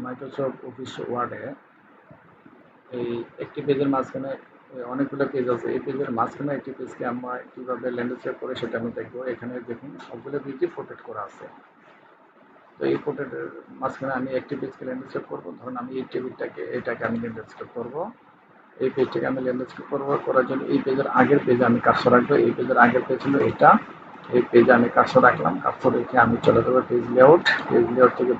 Microsoft office ওয়ার্ডে এই একটি পেজের মাঝখানে অনেকগুলো পেজ আছে। এই পেজের মাঝখানে একটি পেজকে আমরা কীভাবে ল্যান্ডস্কেপ করে সেটা আমি দেখবো। এখানে দেখুন সবগুলো পেজই প্রোটেক্ট করা আছে। তো এই প্রোটেক্টের মাঝখানে আমি একটি পেজকে ল্যান্ডস্কেপ করবো। ধরুন আমি এই এটাকে আমি ল্যান্ডস্কেপ করবো। এই পেজটাকে আমি ল্যান্ডস্কেপ করবো। করার জন্য এই পেজের আগের পেজে আমি কার্সর রাখবো। এই পেজের আগের পেজ হলো এটা। এই পেজে আমি কার্সর রাখলাম। কার্সর রেখে আমি চলে যাবো পেজ লেআউট। পেজ লেআউট থেকে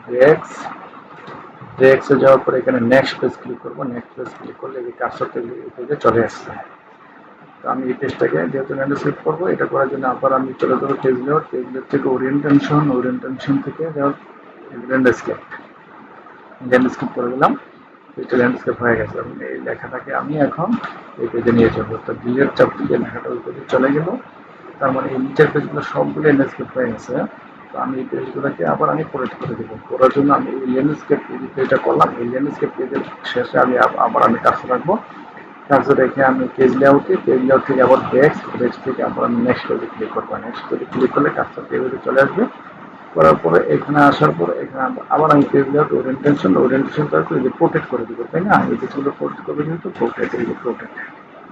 ব্রেক্সে যাওয়ার পরে এখানে নেক্সট পেজ ক্লিক করবো। নেক্সট পেজ ক্লিক করলে এই কার্সরটা এই পেজে চলে আসছে। তো আমি এই পেজটাকে যেহেতু ল্যান্ডস্কেপ করবো, এটা করার জন্য আবার আমি চলে যাবো পেজ লেআউট থেকে ওরিয়েন্টেশন থেকে ল্যান্ডস্কেপ করে দিলাম। এটা ল্যান্ডস্কেপ হয়ে গেছে এবং এই লেখাটাকে আমি এখন এই পেজে নিয়ে যাবো। তো ডিলেট চাপ দিয়ে লেখাটা ওই পেজে চলে গেল। তার মানে এই নিচের পেজগুলো সবগুলো ল্যান্ডস্কেপ হয়ে গেছে। তো আমি এই পেজগুলোকে আবার আমি প্রোটেক্ট করে দেবো। করার জন্য আমি এই ল্যান্ডস্কেপ পেজটা করলাম। এই ল্যান্ডস্কেপ পেজের শেষে আমি আবার কার্সর রাখবো। কার্সর রেখে আমি পেজ লেআউট থেকে আবার ব্রেক্স থেকে আবার আমি নেক্সট পেজে ক্লিক করবো। নেক্সট পেজে ক্লিক করলে কার্সর পেজে চলে আসবে। করার পরে এখানে আসার পরে এখানে আবার আমি পেজ লেআউট ওরিয়েন্টেশন তারপর এই যে প্রোটেক্ট করে দিব, তাই না? এই পেজগুলো প্রোটেক্ট করবে কিন্তু প্রোটেক্ট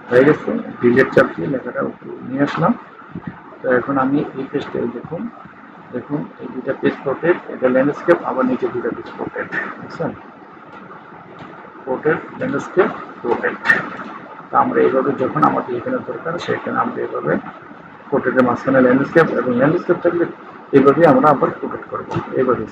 হয়ে গেছে। ডিলেট চাপ দিয়ে লেখাটা নিয়ে আসলাম। তো এখন আমি এই পেজটা দেখুন এই দুটা পেজ প্রোটেক্ট, এটা ল্যান্ডস্কেপ, আবার নিচে দুটা পেজ প্রোটেক্ট, বুঝছেন? Landscape protect. তো আমরা এইভাবে যখন আমাদের এখানে দরকার সেখানে আমরা এইভাবে প্রোটেক্টের মাঝখানে ল্যান্ডস্কেপ এবং ল্যান্ডস্কেপ থাকলে এইভাবেই আমরা আবার প্রোটেক্ট করবো এইভাবে।